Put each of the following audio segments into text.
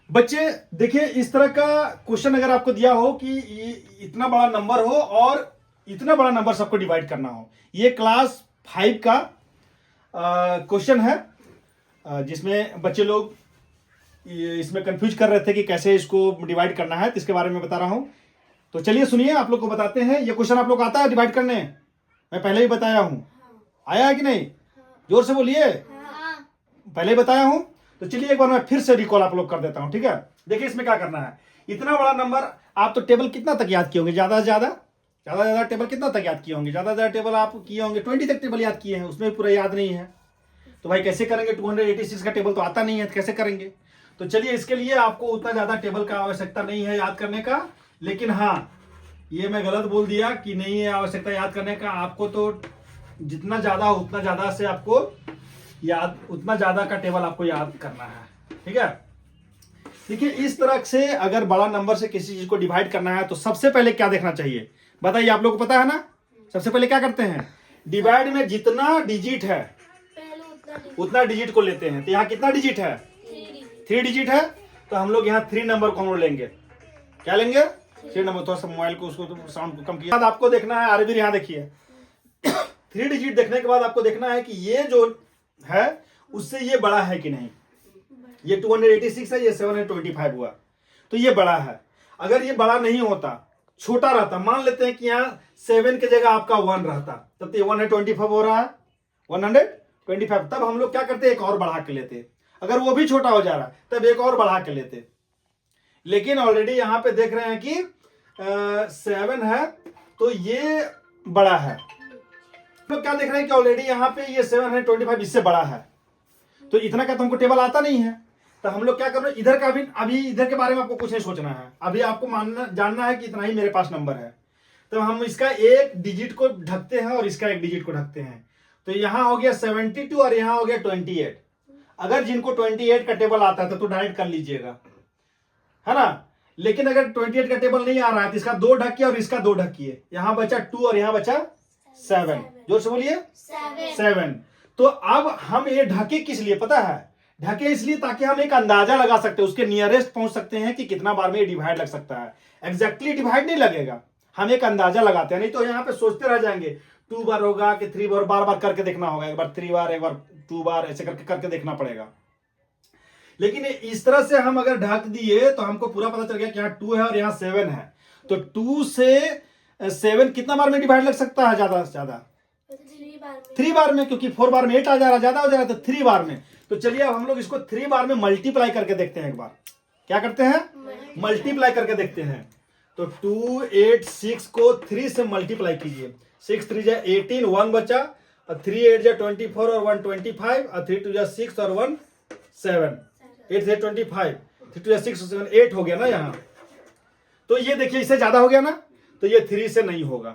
बच्चे देखिए, इस तरह का क्वेश्चन अगर आपको दिया हो कि इतना बड़ा नंबर हो और इतना बड़ा नंबर सबको डिवाइड करना हो, ये क्लास 5 का क्वेश्चन है, जिसमें बच्चे लोग इसमें कंफ्यूज कर रहे थे कि कैसे इसको डिवाइड करना है, तो इसके बारे में बता रहा हूं। तो चलिए सुनिए, आप लोग को बताते हैं। ये क्वेश्चन आप लोग को आता है डिवाइड करने? मैं पहले ही बताया हूं। आया है कि नहीं? जोर से बोलिए। पहले ही बताया हूं। तो चलिए एक बार मैं फिर से रिकॉल आप लोग कर देता हूं, ठीक है? देखिए इसमें क्या करना है। इतना बड़ा नंबर, आप तो टेबल कितना तक याद किए होंगे? ज्यादा से ज्यादा टेबल कितना तक याद किए होंगे? ज्यादा टेबल आप किए होंगे 20 तक टेबल याद किए हैं, उसमें पूरा याद नहीं है। तो भाई कैसे करेंगे? 286 का टेबल तो आता नहीं है, तो कैसे करेंगे? तो चलिए, इसके लिए आपको उतना ज्यादा टेबल का आवश्यकता नहीं है याद करने का। लेकिन हाँ, ये मैं गलत बोल दिया कि नहीं है आवश्यकता याद करने का। आपको तो जितना ज्यादा हो उतना ज्यादा से आपको याद, उतना ज्यादा का टेबल आपको याद करना है, ठीक है? देखिए, इस तरह से अगर बड़ा नंबर से किसी चीज को डिवाइड करना है तो सबसे पहले क्या देखना चाहिए बताइए? आप लोग को पता है ना? सबसे पहले क्या करते हैं? डिवाइड में जितना डिजिट है उतना डिजिट को लेते हैं। तो यहाँ कितना डिजिट है? 3 डिजिट है। तो हम लोग यहाँ 3 नंबर को हम लोग लेंगे। क्या लेंगे? 3 नंबर। थोड़ा सा मोबाइल को, उसको साउंड को कम किया। आपको देखना है आरबी, यहाँ देखिए 3 डिजिट देखने के बाद आपको देखना है कि ये जो है उससे ये बड़ा है कि नहीं। ये 286 है, ये 725 हुआ, तो ये बड़ा है। अगर ये बड़ा नहीं होता, छोटा रहता, मान लेते हैं कि यहाँ 7 की जगह आपका 1 रहता, तब तो ये 125 हो रहा है, 125। तब हम लोग क्या करते? एक और बढ़ा के लेते। अगर वो भी छोटा हो जा रहा है तब एक और बढ़ा के लेते। लेकिन ऑलरेडी यहाँ पे देख रहे हैं कि 7 है, तो ये बड़ा है। तो क्या देख रहे हैं कि ऑलरेडी यहाँ पे ये 725 इससे बड़ा है, तो इतना का तो हमको टेबल आता नहीं है। तो हम लोग क्या कर रहे हैं, इधर का भी, अभी इधर के बारे में आपको कुछ नहीं सोचना है। अभी आपको जानना है कि इतना ही मेरे पास नंबर है। तो हम इसका एक डिजिट को ढकते हैं और इसका एक डिजिट को ढकते हैं। तो यहाँ हो गया 72 और यहाँ हो गया 28। अगर जिनको 28 का टेबल आता है तो डायरेक्ट कर लीजिएगा, है ना? लेकिन अगर 28 का टेबल नहीं आ रहा है तो इसका 2 ढकिए और इसका 2 ढकिए। यहाँ बचा 2 और यहाँ बचा 7। जोर से बोलिए 7। तो अब हम ये ढके किस लिए पता है? ढके इसलिए ताकि हम एक अंदाजा लगा सकते हैं, उसके नियरेस्ट पहुंच सकते हैं कि कितना बार में ये डिवाइड लग सकता है। एग्जैक्टली डिवाइड नहीं लगेगा, हम एक अंदाजा लगाते हैं। नहीं तो यहाँ पे सोचते रह जाएंगे 2 बार होगा कि 3 बार, बार बार करके देखना होगा। एक बार 3 बार, एक बार 2 बार, ऐसे करके देखना पड़ेगा। लेकिन इस तरह से हम अगर ढक दिए तो हमको पूरा पता चल गया कि यहाँ 2 है और यहाँ 7 है। तो 2 से 7 कितना बार में डिवाइड लग सकता है? ज्यादा से ज्यादा 3 बार में, क्योंकि 4 बार में 8 आ जा रहा, ज्यादा हो जा रहा, तो 3 बार में। तो चलिए अब हम लोग इसको 3 बार में मल्टीप्लाई करके देखते हैं। एक बार क्या करते हैं? मल्टीप्लाई करके देखते हैं। तो 286 को 3 से मल्टीप्लाई कीजिए। 6 3 जा 18, 1 बचा, और 3 8 जा 24 और 1 25, और 3 2 जा 6 और 1 7, 8 से 25, 3 2 जा 6 और 7 8 हो गया ना यहाँ। तो ये देखिए इससे ज्यादा हो गया ना, तो ये 3 से नहीं होगा।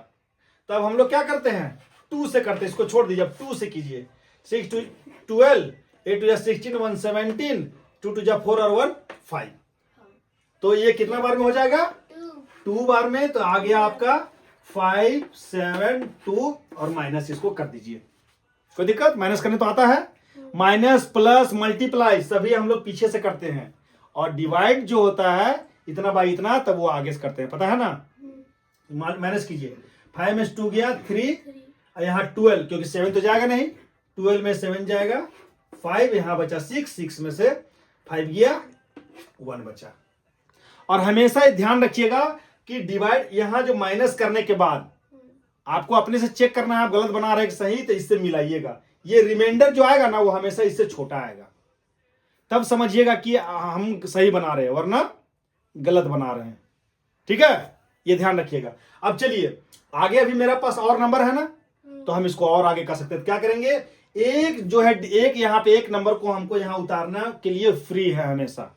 तब हम लोग क्या करते हैं? 2 से करते हैं। इसको छोड़ दीजिए, अब 2 से कीजिए। 6 2 12, 8 2 जा 16, 1 17, 2 2 जा 4 और 1 5। तो ये कितना बार में हो जाएगा? 2 बार में। तो आ गया आपका 5 7 2, और माइनस इसको कर दीजिए। कोई दिक्कत? माइनस करने तो आता है। माइनस प्लस मल्टीप्लाई सभी हम लोग पीछे से करते हैं, और डिवाइड जो होता है इतना बाई इतना, तब वो आगे से करते हैं, पता है ना? माइनस कीजिए। 5 में 2 गया 3, यहाँ 12, क्योंकि 7 तो जाएगा नहीं, 12 में 7 जाएगा, 5 यहाँ बचा 6 में से 5 गया, 1 बचा। और हमेशा ध्यान रखिएगा कि डिवाइड यहाँ जो माइनस करने के बाद आपको अपने से चेक करना है, आप गलत बना रहे हैं सही, तो इससे मिलाइएगा। ये रिमाइंडर जो आएगा ना वो हमेशा इससे छोटा आएगा, तब समझिएगा कि हम सही बना रहे हैं, वरना गलत बना रहे हैं। ठीक है, ये ध्यान रखिएगा। अब चलिए आगे, अभी मेरे पास और नंबर है ना, तो हम इसको और आगे कर सकते हैं। क्या करेंगे? एक जो है, एक यहाँ पे एक नंबर को हमको यहाँ उतारने के लिए फ्री है, हमेशा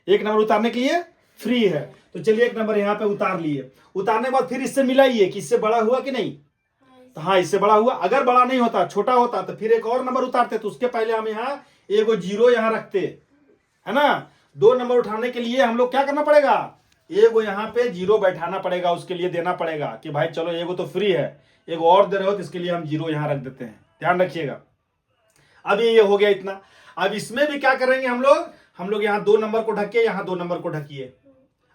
एक नंबर उतारने के लिए फ्री है। तो चलिए एक नंबर यहाँ पे उतार लिए। उतारने के बाद फिर इससे मिलाइए कि इससे बड़ा हुआ कि नहीं। तो हाँ, इससे बड़ा हुआ। अगर बड़ा नहीं होता, छोटा होता, तो फिर एक और नंबर उतारते। तो उसके पहले हम यहाँ एगो 0 यहाँ रखते, है ना? 2 नंबर उठाने के लिए हम लोग क्या करना पड़ेगा? एगो यहाँ पे 0 बैठाना पड़ेगा, उसके लिए देना पड़ेगा कि भाई चलो एगो तो फ्री है, एगो और दे रहे हो, तो इसके लिए हम 0 यहाँ रख देते हैं। ध्यान रखिएगा। अब ये हो गया इतना। अब इसमें भी क्या करेंगे हम लोग? हम लोग यहाँ 2 नंबर को ढकिए, यहाँ 2 नंबर को ढकिए।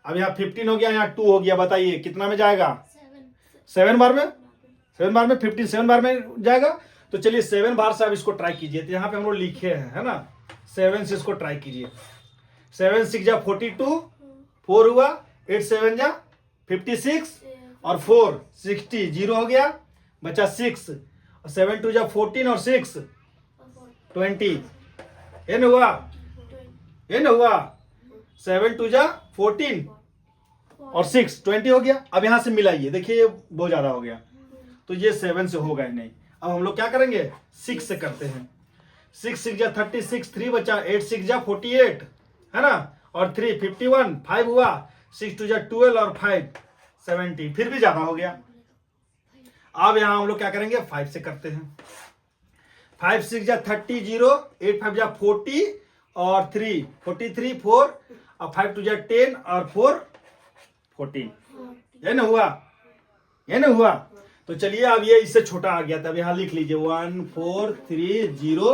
अब यहाँ 15 हो गया, यहाँ 2 हो गया। बताइए कितना में जाएगा? 7 बार में, 7 बार में 15 7 बार में जाएगा। तो चलिए 7 बार से अब इसको ट्राई कीजिए। तो यहाँ पे हम लोग लिखे हैं, है ना, 7 से इसको ट्राई कीजिए। 7 6 जा 42, 4 हुआ, 8 7 जा 56 और 4 60, 0 हो गया, बचा 6 और 7 2 जा 14 और 6 20, ये न हुआ, ये न हुआ। 7 2 जा 14 और 6 20 हो गया। अब यहां से मिलाइए, देखिए ये बहुत ज्यादा हो गया, तो ये 7 से होगा ही नहीं। अब हम लोग क्या करेंगे? 6 से करते हैं। 6 6 जा 36, 3 बचा, 8 6 जा 48, है ना, और 3 51, 5 हुआ, 6 2 जा 12 और 5 70, फिर भी ज्यादा हो गया। अब यहां हम लोग क्या करेंगे? 5 से करते हैं। 5 6 जा 30, 0, 8 5 जा 40 और 3 43, 4 और 5 2 जा 10 और 4 14, ये ना हुआ, ये ना हुआ। तो चलिए अब ये इससे छोटा आ गया था। अब यहाँ लिख लीजिए 1 4 3 0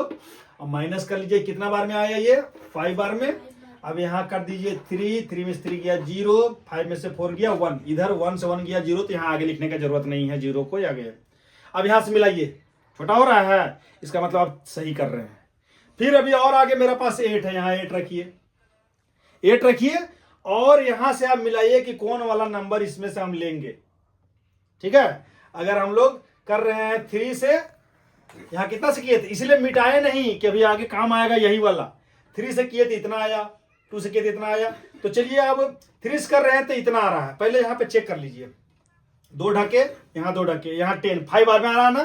और माइनस कर लीजिए, कितना बार में आया ये? 5 बार में। अब यहाँ कर दीजिए 3 3 में से 3 गया 0, 5 में से 4 गया 1, इधर 1 से 1 गया 0, तो यहाँ आगे लिखने का जरूरत नहीं है, 0 को आगे। अब यहाँ से मिलाइए, छोटा हो रहा है, इसका मतलब आप सही कर रहे हैं। फिर अभी और आगे मेरे पास 8 है, यहाँ 8 रखिए, 8 रखिए और यहां से आप मिलाइए कि कौन वाला नंबर इसमें से हम लेंगे। ठीक है, अगर हम लोग कर रहे हैं 3 से, यहां कितना से किए थे, इसलिए मिटाए नहीं कि अभी आगे काम आएगा यही वाला। 3 से किए थे इतना आया, 2 से किए थे इतना आया। तो चलिए अब 3 से कर रहे हैं तो इतना आ रहा है, पहले यहां पे चेक कर लीजिए। 2 ढके, यहाँ 2 ढके, यहाँ 10, 5 बार में आ रहा है ना,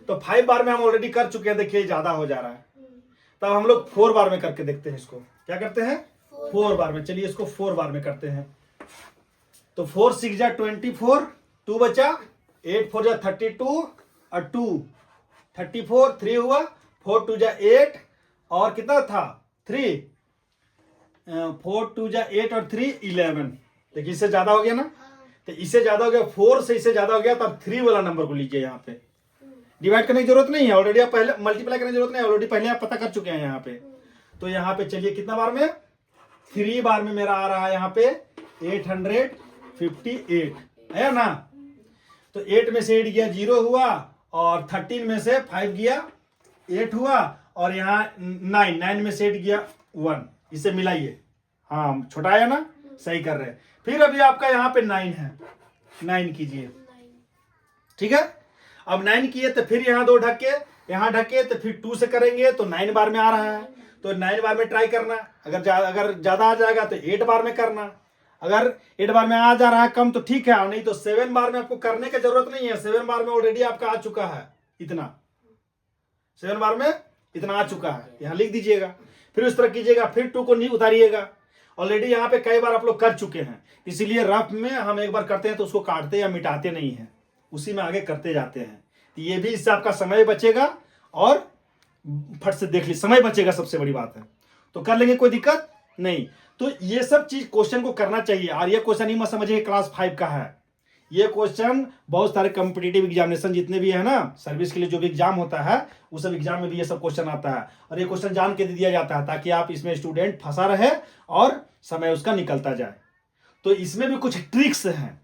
तो 5 बार में हम ऑलरेडी कर चुके हैं, देखिए ज्यादा हो जा रहा है। तब हम लोग 4 बार में करके देखते हैं इसको। क्या करते हैं? 4 बार में। चलिए इसको 4 बार में करते हैं। तो 4 6 जा 24, 2 बचा, 8 4 जा 32 और 2 34, 3 हुआ, 4 2 जा 8 और कितना था 3, 4 2 जा 8 और 3 11। देखिए इससे ज्यादा हो गया ना, तो इससे ज्यादा हो गया, 4 से इससे ज्यादा हो गया, तो अब 3 वाला नंबर को लीजिए। यहाँ पे डिवाइड करने की जरूरत नहीं है, ऑलरेडी आप पहले मल्टीप्लाई करने की जरूरत नहीं है, ऑलरेडी पहले आप पता कर चुके हैं यहाँ पे। तो यहाँ पे चलिए कितना बार में? 3 बार में मेरा आ रहा है यहाँ पे 858 है ना। तो 8 में से 8 गया 0 हुआ और 13 में से 5 गया 8 हुआ और यहाँ 9 में से 8 गया 1। इसे मिलाइए, हाँ छोटा आया ना, सही कर रहे हैं। फिर अभी आपका यहाँ पे 9 है, 9 कीजिए। ठीक है, अब 9 किए तो फिर यहाँ 2 ढके, यहाँ ढके तो फिर 2 से करेंगे तो 9 बार में आ रहा है, तो 9 बार में ट्राई करना। अगर ज्यादा आ जाएगा तो 8 बार में करना। अगर 8 बार में आ जा रहा है कम तो ठीक है, नहीं तो 7 बार में आपको करने की जरूरत नहीं है। 7 बार में ऑलरेडी आपका आ चुका है इतना, 7 बार में इतना आ चुका है, यहाँ लिख दीजिएगा। फिर उस तरह कीजिएगा, फिर 2 को नहीं उतारिएगा, ऑलरेडी यहाँ पे कई बार आप लोग कर चुके हैं। इसीलिए रफ में हम एक बार करते हैं तो उसको काटते या मिटाते नहीं है, उसी में आगे करते जाते हैं। तो ये भी इससे आपका समय बचेगा और फट से देख ली, समय बचेगा, सबसे बड़ी बात है। तो कर लेंगे, कोई दिक्कत नहीं। तो ये सब चीज क्वेश्चन को करना चाहिए। और ये क्वेश्चन ही मत समझिए क्लास 5 का है, ये क्वेश्चन बहुत सारे कॉम्पिटिटिव एग्जामिनेशन जितने भी है ना, सर्विस के लिए जो भी एग्जाम होता है उस सब एग्जाम में भी ये सब क्वेश्चन आता है। और ये क्वेश्चन जान के दिया जाता है ताकि आप इसमें स्टूडेंट फंसा रहे और समय उसका निकलता जाए। तो इसमें भी कुछ ट्रिक्स हैं,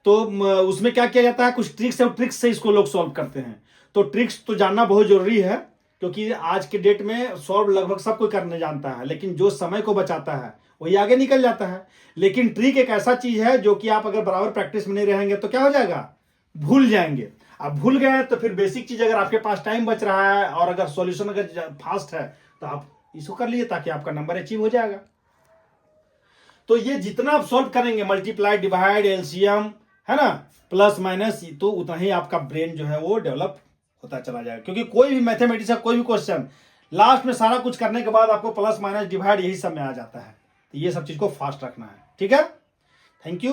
तो उसमें क्या किया जाता है, कुछ ट्रिक्स है, ट्रिक्स से इसको लोग सॉल्व करते हैं। तो ट्रिक्स तो जानना बहुत जरूरी है, क्योंकि आज के डेट में सॉल्व लगभग सब कोई करने जानता है, लेकिन जो समय को बचाता है वही आगे निकल जाता है। लेकिन ट्रिक एक ऐसा चीज है जो कि आप अगर बराबर प्रैक्टिस में नहीं रहेंगे तो क्या हो जाएगा, भूल जाएंगे। अब भूल गए तो फिर बेसिक चीज अगर आपके पास टाइम बच रहा है और अगर सॉल्यूशन अगर फास्ट है तो आप इसको कर लिए ताकि आपका नंबर अचीव हो जाएगा। तो ये जितना आप सॉल्व करेंगे, मल्टीप्लाई, डिवाइड, एलसीएम, है ना, प्लस माइनस, तो उतना ही आपका ब्रेन जो है वो डेवलप होता चला जाएगा। क्योंकि कोई भी मैथमेटिक्स का कोई भी क्वेश्चन लास्ट में सारा कुछ करने के बाद आपको प्लस माइनस डिवाइड यही सब में आ जाता है। तो ये सब चीज को फास्ट रखना है। ठीक है, थैंक यू।